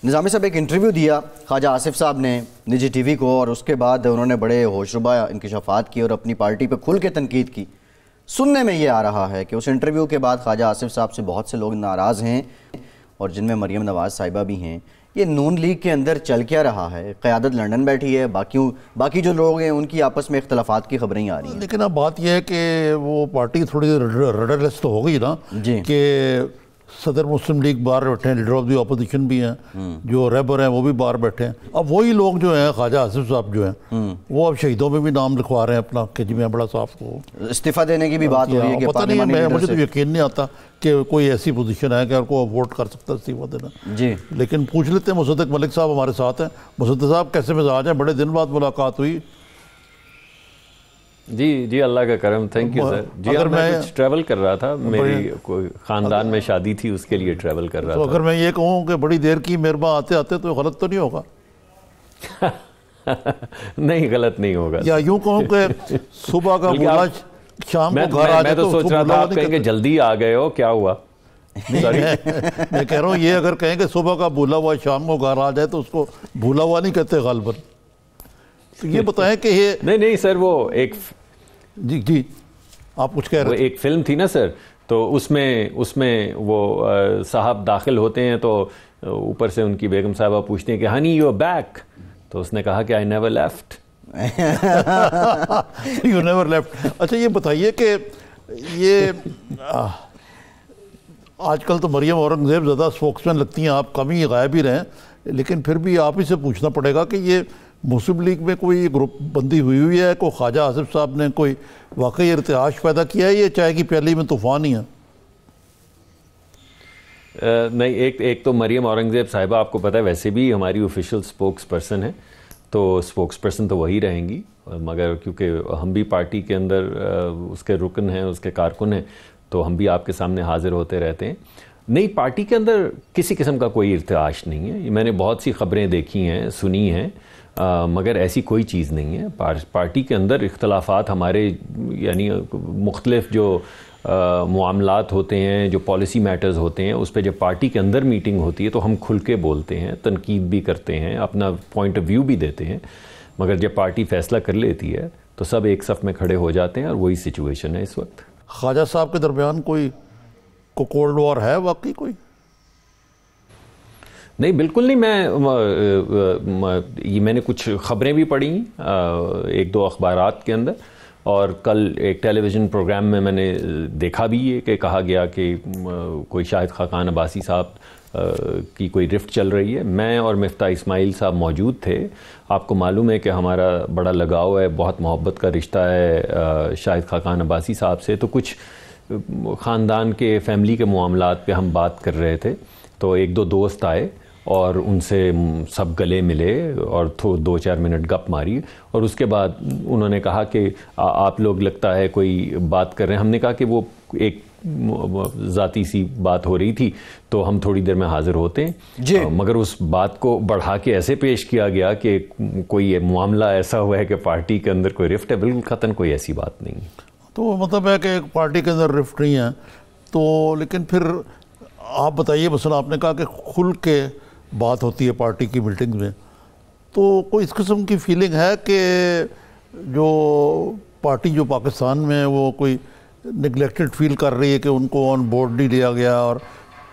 نظامی صاحب ایک انٹرویو دیا خواجہ آصف صاحب نے نجی ٹی وی کو، اور اس کے بعد انہوں نے بڑے ہوشربا انکشافات کی اور اپنی پارٹی پہ کھل کے تنقید کی. سننے میں یہ آ رہا ہے کہ اس انٹرویو کے بعد خواجہ آصف صاحب سے بہت سے لوگ ناراض ہیں، اور جن میں مریم نواز صاحبہ بھی ہیں. یہ نون لیگ کے اندر چل کیا رہا ہے؟ قیادت لندن بیٹھی ہے، باقی جو لوگ ہیں ان کی آپس میں اختلافات کی خبریں آ رہی ہیں. لیکن اب بات یہ ہے کہ وہ پارٹی تھوڑی رڈرلیس تو ہو گئی نا کہ صدر مسلم لیگ باہر بیٹھے ہیں، لیڈر آف دی اپوزیشن بھی ہیں، جو ریبر ہیں وہ بھی باہر بیٹھے ہیں. اب وہی لوگ جو ہیں خواجہ آصف صاحب جو ہیں وہ اب شہیدوں میں بھی نام لکھوا رہے ہیں اپنا کہ جی میں بڑا صاف کو استعفیٰ دینے کی بھی بات ہو رہی ہے. پتہ نہیں، مجھے تو یقین نہیں آتا کہ کوئی ایسی پوزیشن ہے کہ آپ کو ووٹ کر سکتا ہے استعفیٰ دینا. جی لیکن پوچھ لیتے ہیں. مصدق ملک صاحب ہمارے ساتھ ہیں. مصدق صاحب کیسے مزاج ہیں؟ بڑے دن بعد ملاقات ہوئی. جی اللہ کا کرم، تھینک یو سر. جی میں کچھ ٹریول کر رہا تھا، میری کوئی خاندان میں شادی تھی، اس کے لیے ٹریول کر رہا تھا. تو اگر میں یہ کہوں کہ بڑی دیر کی میرے پاس آتے تو غلط تو نہیں ہوگا؟ نہیں غلط نہیں ہوگا. یا یوں کہوں کہ صبح کا بولا شام کو گھر آ جائے تو سوچ رہا تھا آپ کہیں کہ جلدی آ گئے ہو، کیا ہوا؟ میں کہہ رہا ہوں یہ اگر کہیں کہ صبح کا بھولا ہوا شام کو گھر آ جائے تو اس کو بھولا ہوا نہیں کہتے غالباً. تو یہ بتائیں کہ یہ نہیں سر، وہ ایک جی آپ کچھ کہہ رہے تھے. ایک فلم تھی نا سر، تو اس میں وہ صاحب داخل ہوتے ہیں تو اوپر سے ان کی بیگم صاحبہ پوچھتے ہیں کہ ہنی یو آر بیک، تو اس نے کہا کہ I never left. You never left. اچھا یہ بتائیے کہ یہ آج کل تو مریم اورنگزیب زیادہ اسپوکس مین لگتی ہیں، آپ کم ہی غائب ہی رہیں، لیکن پھر بھی آپ ہی سے پوچھنا پڑے گا کہ یہ مسلم لیگ میں کوئی گروپ بندی ہوئی ہے؟ کوئی خواجہ آصف صاحب نے کوئی واقعی ارتعاش پیدا کیا ہے؟ یہ چائے کی پیالی میں طوفان ہی ہے؟ نہیں، ایک تو مریم اورنگزیب صاحبہ آپ کو پتہ ہے ویسے بھی ہماری آفیشیل اسپوکس پرسن ہے، تو اسپوکس پرسن تو وہی رہیں گی، مگر کیونکہ ہم بھی پارٹی کے اندر اس کے رکن ہیں، اس کے کارکن ہیں، تو ہم بھی آپ کے سامنے حاضر ہوتے رہتے ہیں. نہیں، پارٹی کے اندر کسی قسم کا کوئی ارتعاش نہیں ہے. میں نے بہت سی خبریں دیکھی ہیں، سنی ہیں، مگر ایسی کوئی چیز نہیں ہے. پارٹی کے اندر اختلافات ہمارے یعنی مختلف جو معاملات ہوتے ہیں, جو پالیسی میٹرز ہوتے ہیں, اس پہ جب پارٹی کے اندر میٹنگ ہوتی ہے تو ہم کھل کے بولتے ہیں, تنقید بھی کرتے ہیں, اپنا پوائنٹ آف ویو بھی دیتے ہیں. مگر جب پارٹی فیصلہ کر لیتی ہے تو سب ایک صف میں کھڑے ہو جاتے ہیں, اور وہی سچویشن ہے اس وقت. خواجہ صاحب کے درمیان کوئی کولڈ وار ہے واقعی کوئی؟ نہیں, بالکل نہیں. میں نے کچھ خبریں بھی پڑھی ایک دو اخبارات کے اندر, اور کل ایک ٹیلی ویژن پروگرام میں نے دیکھا بھی یہ کہ کہا گیا کہ کوئی شاہد خاقان عباسی صاحب کی کوئی رفٹ چل رہی ہے. میں اور مفتاح اسماعیل صاحب موجود تھے. آپ کو معلوم ہے کہ ہمارا بڑا لگاؤ ہے, بہت محبت کا رشتہ ہے شاہد خاقان عباسی صاحب سے. تو کچھ خاندان کے فیملی کے معاملات پہ ہم بات کر رہے تھے, تو ایک دو دوست آئے اور ان سے سب گلے ملے اور 2-4 منٹ گپ ماری, اور اس کے بعد انہوں نے کہا کہ آپ لوگ لگتا ہے کوئی بات کر رہے ہیں. ہم نے کہا کہ وہ ایک ذاتی سی بات ہو رہی تھی تو ہم تھوڑی دیر میں حاضر ہوتے ہیں جی. مگر اس بات کو بڑھا کے ایسے پیش کیا گیا کہ کوئی معاملہ ایسا ہوا ہے کہ پارٹی کے اندر کوئی رفٹ ہے. بالکل قطعاً کوئی ایسی بات نہیں. تو مطلب ہے کہ ایک پارٹی کے اندر رفٹ نہیں ہے تو, لیکن پھر آپ بتائیے, مثلا آپ نے کہا کہ کھل کے بات ہوتی ہے پارٹی کی میٹنگ میں, تو کوئی اس قسم کی فیلنگ ہے کہ جو پارٹی جو پاکستان میں وہ کوئی نگلیکٹڈ فیل کر رہی ہے کہ ان کو آن بورڈ نہیں لیا گیا اور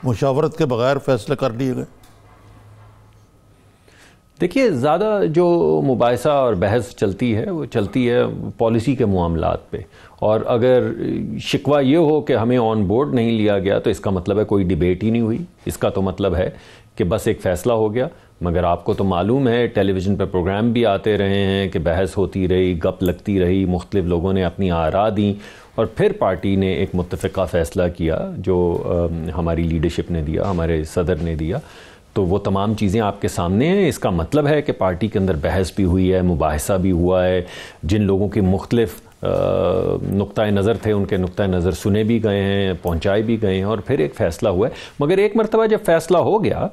مشاورت کے بغیر فیصلے کر لیے گئے؟ دیکھیے, زیادہ جو مباحثہ اور بحث چلتی ہے وہ چلتی ہے پالیسی کے معاملات پہ, اور اگر شکوہ یہ ہو کہ ہمیں آن بورڈ نہیں لیا گیا تو اس کا مطلب ہے کوئی ڈیبیٹ ہی نہیں ہوئی. اس کا تو مطلب ہے کہ بس ایک فیصلہ ہو گیا. مگر آپ کو تو معلوم ہے ٹیلی ویژن پہ پروگرام بھی آتے رہے ہیں کہ بحث ہوتی رہی, گپ لگتی رہی, مختلف لوگوں نے اپنی آراء دیں, اور پھر پارٹی نے ایک متفقہ فیصلہ کیا جو ہماری لیڈرشپ نے دیا, ہمارے صدر نے دیا. تو وہ تمام چیزیں آپ کے سامنے ہیں. اس کا مطلب ہے کہ پارٹی کے اندر بحث بھی ہوئی ہے, مباحثہ بھی ہوا ہے, جن لوگوں کی مختلف نقطۂ نظر تھے ان کے نقطۂ نظر سنے بھی گئے ہیں, پہنچائے بھی گئے ہیں, اور پھر ایک فیصلہ ہوا ہے. مگر ایک مرتبہ جب فیصلہ ہو گیا,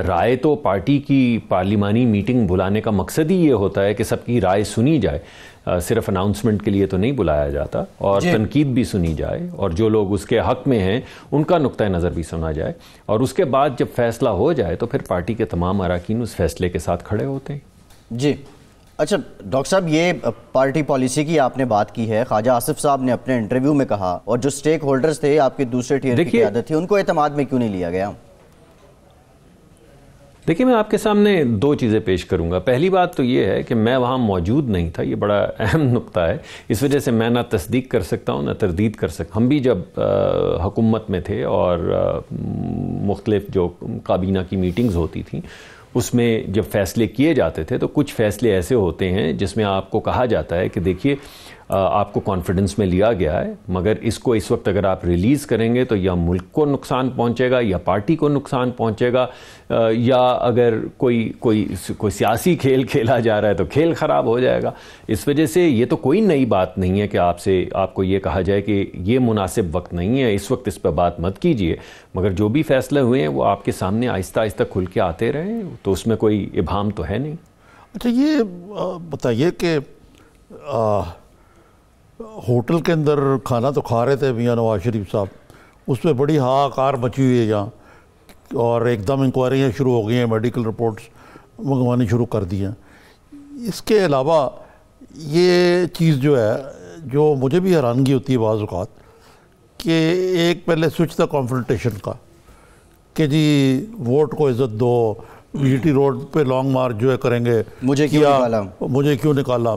رائے تو پارٹی کی پارلیمانی میٹنگ بلانے کا مقصد ہی یہ ہوتا ہے کہ سب کی رائے سنی جائے, صرف اناؤنسمنٹ کے لیے تو نہیں بلایا جاتا, اور تنقید بھی سنی جائے, اور جو لوگ اس کے حق میں ہیں ان کا نقطۂ نظر بھی سنا جائے, اور اس کے بعد جب فیصلہ ہو جائے تو پھر پارٹی کے تمام اراکین اس فیصلے کے ساتھ کھڑے ہوتے ہیں. جی اچھا ڈاکٹر صاحب, یہ پارٹی پالیسی کی آپ نے بات کی ہے. خواجہ آصف صاحب نے اپنے انٹرویو میں کہا, اور جو سٹیک ہولڈرز تھے آپ کے دوسرے ٹیئر کی قیادت تھی, ان کو اعتماد میں کیوں نہیں لیا گیا؟ دیکھیے, میں آپ کے سامنے 2 چیزیں پیش کروں گا. پہلی بات تو یہ ہے کہ میں وہاں موجود نہیں تھا, یہ بڑا اہم نقطہ ہے. اس وجہ سے میں نہ تصدیق کر سکتا ہوں نہ تردید کر سکتا ہوں. ہم بھی جب حکومت میں تھے اور مختلف جو کابینہ کی میٹنگز ہوتی تھیں اس میں جب فیصلے کیے جاتے تھے تو کچھ فیصلے ایسے ہوتے ہیں جس میں آپ کو کہا جاتا ہے کہ دیکھیے آپ کو کانفیڈنس میں لیا گیا ہے, مگر اس کو اس وقت اگر آپ ریلیز کریں گے تو یا ملک کو نقصان پہنچے گا یا پارٹی کو نقصان پہنچے گا, یا اگر کوئی سیاسی کھیل کھیلا جا رہا ہے تو کھیل خراب ہو جائے گا. اس وجہ سے یہ تو کوئی نئی بات نہیں ہے کہ آپ کو یہ کہا جائے کہ یہ مناسب وقت نہیں ہے, اس وقت اس پہ بات مت کیجیے. مگر جو بھی فیصلے ہوئے ہیں وہ آپ کے سامنے آہستہ آہستہ کھل کے آتے رہے, تو اس میں کوئی ابہام تو ہے نہیں. اچھا, یہ بتائیے کہ ہوٹل کے اندر کھانا تو کھا رہے تھے میاں نواز شریف صاحب, اس پہ بڑی ہاکار مچی ہوئی ہے یہاں, اور ایک دم انکوائریاں شروع ہو گئی ہیں, میڈیکل رپورٹس منگوانی شروع کر دی ہیں. اس کے علاوہ یہ چیز جو ہے جو مجھے بھی حیرانگی ہوتی ہے بعض اوقات, کہ ایک پہلے سوئچ تھا کانفرنٹیشن کا کہ جی ووٹ کو عزت دو, جی ٹی روڈ پہ لانگ مارچ جو ہے کریں گے, مجھے کیوں نکالا,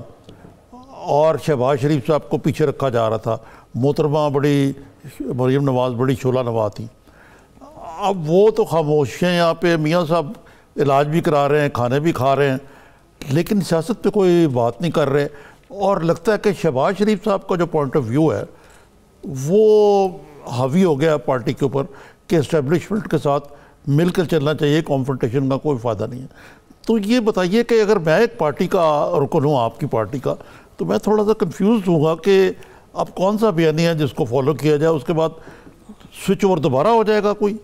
اور شہباز شریف صاحب کو پیچھے رکھا جا رہا تھا. محترمہ بڑی مریم نواز بڑی شعلہ نوا تھی. اب وہ تو خاموش ہیں یہاں پہ, میاں صاحب علاج بھی کرا رہے ہیں, کھانے بھی کھا رہے ہیں, لیکن سیاست پہ کوئی بات نہیں کر رہے. اور لگتا ہے کہ شہباز شریف صاحب کا جو پوائنٹ آف ویو ہے وہ حاوی ہو گیا پارٹی کے اوپر کہ اسٹیبلشمنٹ کے ساتھ مل کر چلنا چاہیے, کانفرنٹیشن کا کوئی فائدہ نہیں ہے. تو یہ بتائیے کہ اگر میں ایک پارٹی کا رکن ہوں, آپ کی پارٹی کا, تو میں تھوڑا سا کنفیوز ہوں گا کہ اب کون سا بیانیہ ہے جس کو فالو کیا جائے, اس کے بعد سوئچ اوور دوبارہ ہو جائے گا کوئی.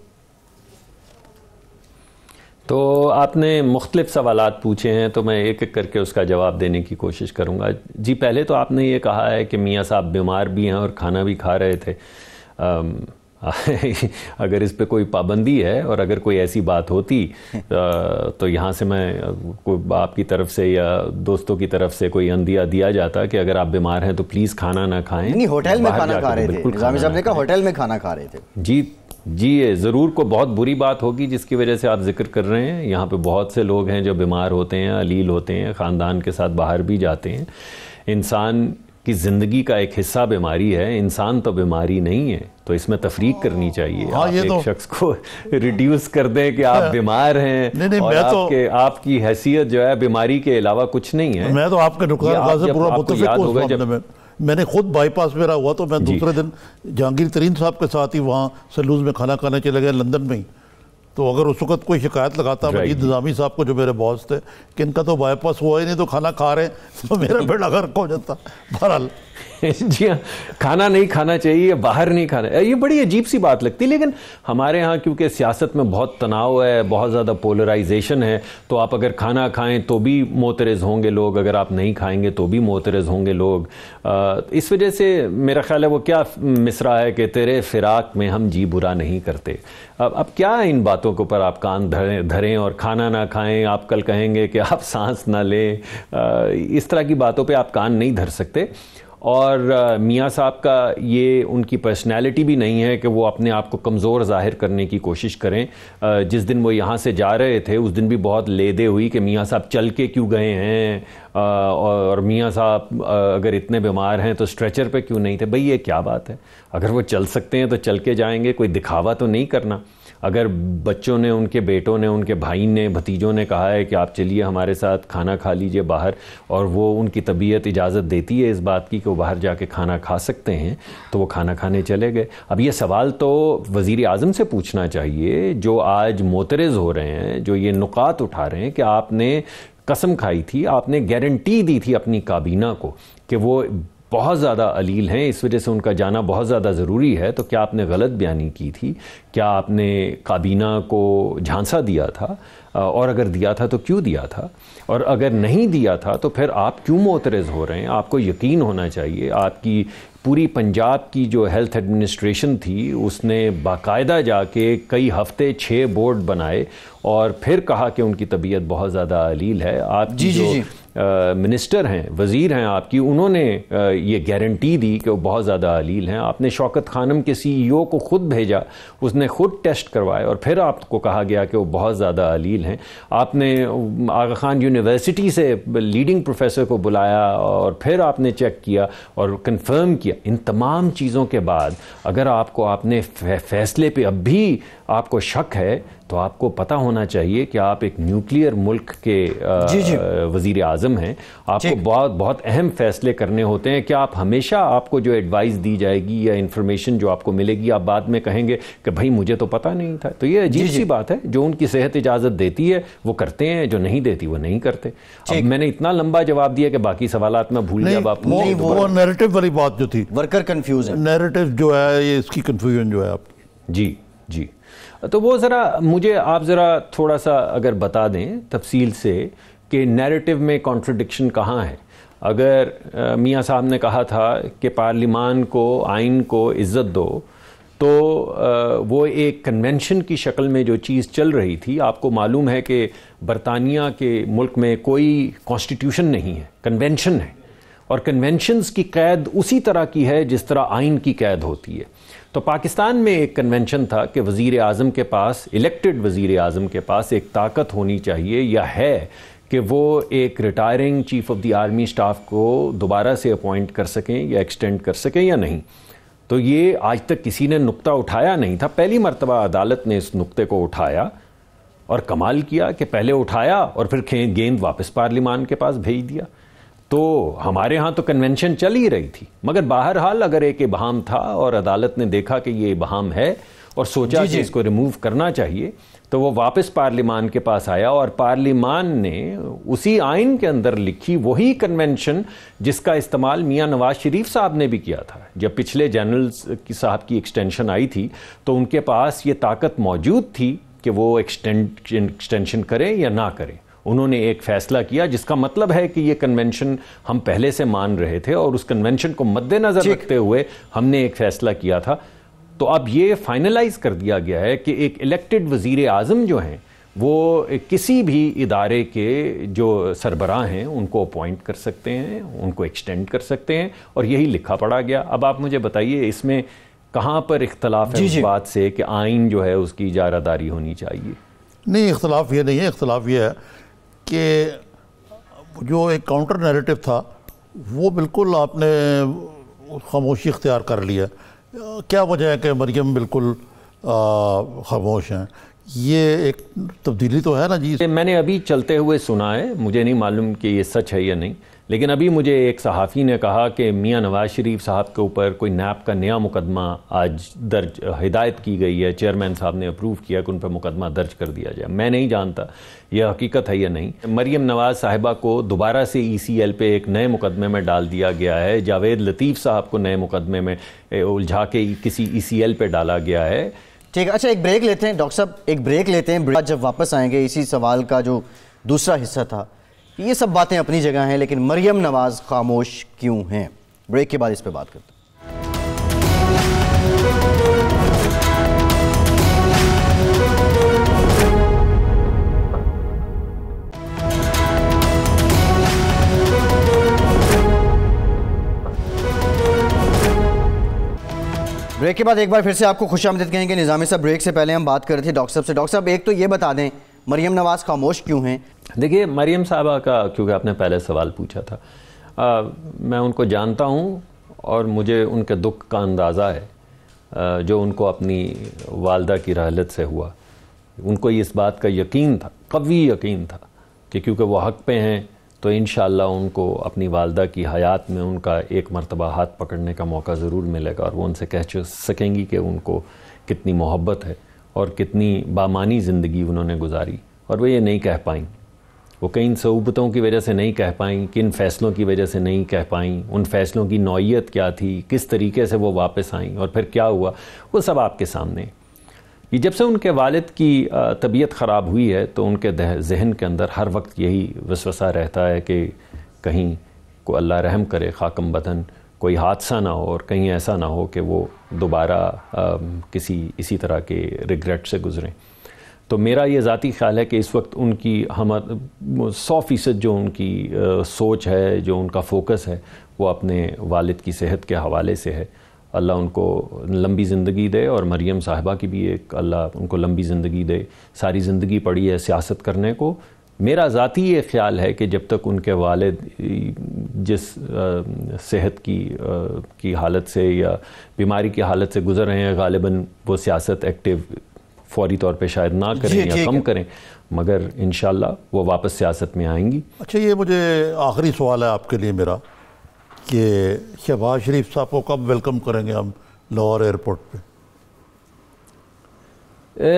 تو آپ نے مختلف سوالات پوچھے ہیں تو میں ایک ایک کر کے اس کا جواب دینے کی کوشش کروں گا. جی پہلے تو آپ نے یہ کہا ہے کہ میاں صاحب بیمار بھی ہیں اور کھانا بھی کھا رہے تھے. اگر اس پہ کوئی پابندی ہے اور اگر کوئی ایسی بات ہوتی تو یہاں سے میں کوئی آپ کی طرف سے یا دوستوں کی طرف سے کوئی عندیہ دیا جاتا کہ اگر آپ بیمار ہیں تو پلیز کھانا نہ کھائیں. نہیں, ہوٹل میں کھانا کھا رہے تھے, نظامی صاحب نے کہا ہوٹل میں کھانا کھا رہے تھے. جی یہ ضرور کو بہت بری بات ہوگی جس کی وجہ سے آپ ذکر کر رہے ہیں. یہاں پہ بہت سے لوگ ہیں جو بیمار ہوتے ہیں, علیل ہوتے ہیں, خاندان کے ساتھ باہر بھی جاتے ہیں. انسان کی زندگی کا ایک حصہ بیماری ہے, انسان تو بیماری نہیں ہے, تو اس میں تفریق کرنی چاہیے. آپ ایک شخص کو ریڈیوس کر دیں کہ آپ بیمار ہیں اور آپ کی حیثیت جو ہے بیماری کے علاوہ کچھ نہیں ہے. میں تو آپ کے نقطۂ سے پورا متفق ہوں اس معاملے میں. میں نے خود بائی پاس میرا ہوا تو میں دوسرے دن جہانگیر ترین صاحب کے ساتھ ہی وہاں سلوز میں کھانا کھانے چلے گئے لندن میں ہی. تو اگر اس وقت کوئی شکایت لگاتا مجید نظامی صاحب کو جو میرے باس تھے کہ ان کا تو بائی پاس ہوا ہی نہیں تو کھانا کھا رہے ہیں, تو میرا بیڑا غرق ہو جاتا. بہرحال جی ہاں, کھانا نہیں کھانا چاہیے, باہر نہیں کھانا, یہ بڑی عجیب سی بات لگتی ہے. لیکن ہمارے ہاں کیونکہ سیاست میں بہت تناؤ ہے, بہت زیادہ پولرائزیشن ہے, تو آپ اگر کھانا کھائیں تو بھی معترض ہوں گے لوگ, اگر آپ نہیں کھائیں گے تو بھی معترض ہوں گے لوگ. اس وجہ سے میرا خیال ہے وہ کیا مصرع ہے کہ تیرے فراق میں ہم جی برا نہیں کرتے. اب کیا ان باتوں کے اوپر آپ کان دھریں اور کھانا نہ کھائیں, آپ کل کہیں گے کہ آپ سانس نہ لیں, اس طرح کی باتوں پہ آپ کان نہیں دھر سکتے. اور میاں صاحب کا یہ ان کی پرسنالٹی بھی نہیں ہے کہ وہ اپنے آپ کو کمزور ظاہر کرنے کی کوشش کریں. جس دن وہ یہاں سے جا رہے تھے اس دن بھی بہت لیدے ہوئی کہ میاں صاحب چل کے کیوں گئے ہیں, اور میاں صاحب اگر اتنے بیمار ہیں تو اسٹریچر پہ کیوں نہیں تھے. بھئی یہ کیا بات ہے, اگر وہ چل سکتے ہیں تو چل کے جائیں گے, کوئی دکھاوا تو نہیں کرنا. اگر بچوں نے, ان کے بیٹوں نے, ان کے بھائی نے, بھتیجوں نے کہا ہے کہ آپ چلیے ہمارے ساتھ کھانا کھا لیجئے باہر, اور وہ ان کی طبیعت اجازت دیتی ہے اس بات کی کہ وہ باہر جا کے کھانا کھا سکتے ہیں, تو وہ کھانا کھانے چلے گئے. اب یہ سوال تو وزیر اعظم سے پوچھنا چاہیے جو آج معترض ہو رہے ہیں, جو یہ نکات اٹھا رہے ہیں کہ آپ نے قسم کھائی تھی, آپ نے گارنٹی دی تھی اپنی کابینہ کو کہ وہ بہت زیادہ علیل ہیں, اس وجہ سے ان کا جانا بہت زیادہ ضروری ہے. تو کیا آپ نے غلط بیانی کی تھی؟ کیا آپ نے کابینہ کو جھانسا دیا تھا؟ اور اگر دیا تھا تو کیوں دیا تھا؟ اور اگر نہیں دیا تھا تو پھر آپ کیوں معترض ہو رہے ہیں؟ آپ کو یقین ہونا چاہیے. آپ کی پوری پنجاب کی جو ہیلتھ ایڈمنسٹریشن تھی اس نے باقاعدہ جا کے کئی ہفتے 6 بورڈ بنائے اور پھر کہا کہ ان کی طبیعت بہت زیادہ علیل ہے. آپ کی جو منسٹر ہیں, وزیر ہیں آپ کی, انہوں نے یہ گارنٹی دی کہ وہ بہت زیادہ علیل ہیں. آپ نے شوکت خانم کے CEO کو خود بھیجا, اس نے خود ٹیسٹ کروائے اور پھر آپ کو کہا گیا کہ وہ بہت زیادہ علیل ہیں. آپ نے آغا خان یونیورسٹی سے لیڈنگ پروفیسر کو بلایا اور پھر آپ نے چیک کیا اور کنفرم کیا. ان تمام چیزوں کے بعد اگر آپ کو اپنے فیصلے پہ اب بھی آپ کو شک ہے تو آپ کو پتہ ہونا چاہیے کہ آپ ایک نیوکلیئر ملک کے وزیر اعظم ہیں. آپ کو بہت اہم فیصلے کرنے ہوتے ہیں. کیا آپ ہمیشہ آپ کو جو ایڈوائز دی جائے گی یا انفارمیشن جو آپ کو ملے گی آپ بعد میں کہیں گے کہ بھائی مجھے تو پتہ نہیں تھا؟ تو یہ عجیب سی بات ہے. جو ان کی صحت اجازت دیتی ہے وہ کرتے ہیں, جو نہیں دیتی وہ نہیں کرتے. اب میں نے اتنا لمبا جواب دیا کہ باقی سوالات میں بھول گیا. وہ نیریٹو والی بات جو تھی, ورکر کنفیوز ہے, نیریٹو جو ہے یہ اس کی کنفیوژن جو ہے آپ جی تو وہ ذرا مجھے آپ ذرا تھوڑا سا اگر بتا دیں تفصیل سے کہ نیریٹو میں کانٹرڈکشن کہاں ہے. اگر میاں صاحب نے کہا تھا کہ پارلیمان کو, آئین کو عزت دو, تو وہ ایک کنونشن کی شکل میں جو چیز چل رہی تھی. آپ کو معلوم ہے کہ برطانیہ کے ملک میں کوئی کانسٹیٹیوشن نہیں ہے, کنونشن ہے, اور کنونشنز کی قید اسی طرح کی ہے جس طرح آئین کی قید ہوتی ہے. تو پاکستان میں ایک کنونشن تھا کہ وزیر اعظم کے پاس, الیکٹڈ وزیر اعظم کے پاس ایک طاقت ہونی چاہیے یا ہے کہ وہ ایک retiring chief of the army staff کو دوبارہ سے اپوائنٹ کر سکیں یا ایکسٹینڈ کر سکیں یا نہیں. تو یہ آج تک کسی نے نقطہ اٹھایا نہیں تھا. پہلی مرتبہ عدالت نے اس نقطے کو اٹھایا اور کمال کیا کہ پہلے اٹھایا اور پھر گیند واپس پارلیمان کے پاس بھیج دیا. تو ہمارے ہاں تو کنونشن چل ہی رہی تھی, مگر بہرحال اگر ایک ابہام تھا اور عدالت نے دیکھا کہ یہ ابہام ہے اور سوچا کہ اس کو ریموو کرنا چاہیے, تو وہ واپس پارلیمان کے پاس آیا اور پارلیمان نے اسی آئین کے اندر لکھی وہی کنونشن جس کا استعمال میاں نواز شریف صاحب نے بھی کیا تھا. جب پچھلے جنرل صاحب کی ایکسٹینشن آئی تھی تو ان کے پاس یہ طاقت موجود تھی کہ وہ ایکسٹینشن کریں یا نہ کریں. انہوں نے ایک فیصلہ کیا جس کا مطلب ہے کہ یہ کنونشن ہم پہلے سے مان رہے تھے اور اس کنونشن کو مد نظر رکھتے ہوئے ہم نے ایک فیصلہ کیا تھا. تو اب یہ فائنلائز کر دیا گیا ہے کہ ایک الیکٹڈ وزیر اعظم جو ہیں وہ کسی بھی ادارے کے جو سربراہ ہیں ان کو اپوائنٹ کر سکتے ہیں, ان کو ایکسٹینڈ کر سکتے ہیں, اور یہی لکھا پڑا گیا. اب آپ مجھے بتائیے اس میں کہاں پر اختلاف ہے اس بات سے کہ آئین جو ہے اس کی اجارہ داری ہونی چاہیے؟ نہیں, اختلاف یہ نہیں ہے. اختلاف یہ ہے کہ جو ایک کاؤنٹر نیریٹو تھا وہ بالکل آپ نے خاموشی اختیار کر لی ہے. کیا وجہ ہے کہ مریم بالکل خاموش ہیں؟ یہ ایک تبدیلی تو ہے نا جی. میں نے ابھی چلتے ہوئے سنا ہے, مجھے نہیں معلوم کہ یہ سچ ہے یا نہیں, لیکن ابھی مجھے ایک صحافی نے کہا کہ میاں نواز شریف صاحب کے اوپر کوئی نیب کا نیا مقدمہ آج درج ہدایت کی گئی ہے, چیئرمین صاحب نے اپروو کیا کہ ان پر مقدمہ درج کر دیا جائے. میں نہیں جانتا یہ حقیقت ہے یا نہیں. مریم نواز صاحبہ کو دوبارہ سے ECL پہ ایک نئے مقدمے میں ڈال دیا گیا ہے. جاوید لطیف صاحب کو نئے مقدمے میں الجھا کے کسی ECL پہ ڈالا گیا ہے. ٹھیک ہے, اچھا ایک بریک لیتے ہیں ڈاکٹر صاحب, ایک بریک لیتے ہیں. جب واپس آئیں گے اسی سوال کا جو دوسرا حصہ تھا, یہ سب باتیں اپنی جگہ ہیں لیکن مریم نواز خاموش کیوں ہیں؟ بریک کے بعد اس پہ بات کرتے ہیں. بریک کے بعد ایک بار پھر سے آپ کو خوش آمدید کہیں گے. نظامی صاحب, بریک سے پہلے ہم بات کر رہے تھے ڈاکٹر صاحب سے. ڈاکٹر صاحب ایک تو یہ بتا دیں مریم نواز خاموش کیوں ہیں؟ دیکھیے مریم صاحبہ کا, کیونکہ آپ نے پہلے سوال پوچھا تھا, میں ان کو جانتا ہوں اور مجھے ان کے دکھ کا اندازہ ہے جو ان کو اپنی والدہ کی رحلت سے ہوا. ان کو اس بات کا یقین تھا, قوی یقین تھا کہ کیونکہ وہ حق پہ ہیں تو انشاءاللہ ان کو اپنی والدہ کی حیات میں ان کا ایک مرتبہ ہاتھ پکڑنے کا موقع ضرور ملے گا, اور وہ ان سے کہہ سکیں گی کہ ان کو کتنی محبت ہے اور کتنی بامانی زندگی انہوں نے گزاری. اور وہ یہ نہیں کہہ پائیں, وہ کئی صعوبتوں کی وجہ سے نہیں کہہ پائیں, کن فیصلوں کی وجہ سے نہیں کہہ پائیں, ان فیصلوں کی نوعیت کیا تھی, کس طریقے سے وہ واپس آئیں اور پھر کیا ہوا, وہ سب آپ کے سامنے. یہ جب سے ان کے والد کی طبیعت خراب ہوئی ہے تو ان کے ذہن کے اندر ہر وقت یہی وسوسہ رہتا ہے کہ کہیں کو اللہ رحم کرے, خاکم بدن کوئی حادثہ نہ ہو اور کہیں ایسا نہ ہو کہ وہ دوبارہ اسی طرح کے ریگریٹ سے گزریں. تو میرا یہ ذاتی خیال ہے کہ اس وقت ان کی 100% جو ان کی سوچ ہے, جو ان کا فوکس ہے, وہ اپنے والد کی صحت کے حوالے سے ہے. اللہ ان کو لمبی زندگی دے, اور مریم صاحبہ کی بھی ایک اللہ ان کو لمبی زندگی دے. ساری زندگی پڑی ہے سیاست کرنے کو. میرا ذاتی یہ خیال ہے کہ جب تک ان کے والد جس صحت کی حالت سے یا بیماری کی حالت سے گزر رہے ہیں, غالباً وہ سیاست ایکٹیو فوری طور پہ شاید نہ کریں یا کم کریں, مگر انشاءاللہ وہ واپس سیاست میں آئیں گی. اچھا, یہ مجھے آخری سوال ہے آپ کے لیے میرا کہ شہباز شریف صاحب کو کب ویلکم کریں گے ہم لاہور ایئرپورٹ پہ؟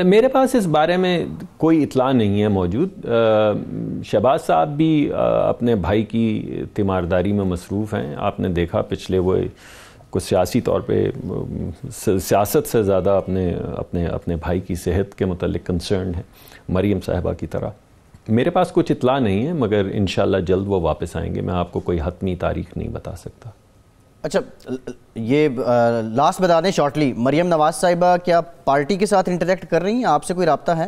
میرے پاس اس بارے میں کوئی اطلاع نہیں ہے موجود. شہباز صاحب بھی اپنے بھائی کی تیمارداری میں مصروف ہیں. آپ نے دیکھا پچھلے وہ کچھ سیاسی طور پہ سیاست سے زیادہ اپنے بھائی کی صحت کے متعلق کنسرن ہے, مریم صاحبہ کی طرح. میرے پاس کچھ اطلاع نہیں ہے, مگر انشاءاللہ جلد وہ واپس آئیں گے. میں آپ کو کوئی حتمی تاریخ نہیں بتا سکتا. اچھا, یہ لاسٹ بتا دیں شارٹلی, مریم نواز صاحبہ کیا پارٹی کے ساتھ انٹریکٹ کر رہی ہیں؟ آپ سے کوئی رابطہ ہے؟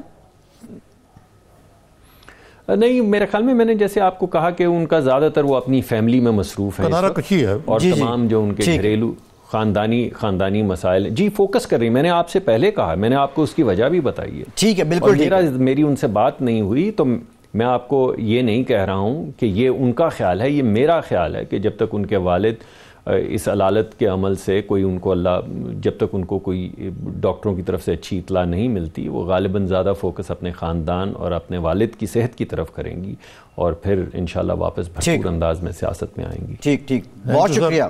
نہیں, میرے خیال میں نے جیسے آپ کو کہا کہ ان کا زیادہ تر وہ اپنی فیملی میں مصروف ہیں اور تمام جو ان کے گھریلو خاندانی مسائل جی فوکس کر رہی. میں نے آپ سے پہلے کہا, میں نے آپ کو اس کی وجہ بھی بتائی ہے. ٹھیک ہے, بالکل. میری ان سے بات نہیں ہوئی تو میں آپ کو یہ نہیں کہہ رہا ہوں کہ یہ ان کا خیال ہے. یہ میرا خیال ہے کہ جب تک ان کے والد اس علالت کے عمل سے کوئی ان کو جب تک ان کو کوئی ڈاکٹروں کی طرف سے اچھی اطلاع نہیں ملتی, وہ غالباً زیادہ فوکس اپنے خاندان اور اپنے والد کی صحت کی طرف کریں گی, اور پھر انشاءاللہ واپس بھرپور انداز میں سیاست میں آئیں گی. ٹھیک, بہت شکریہ.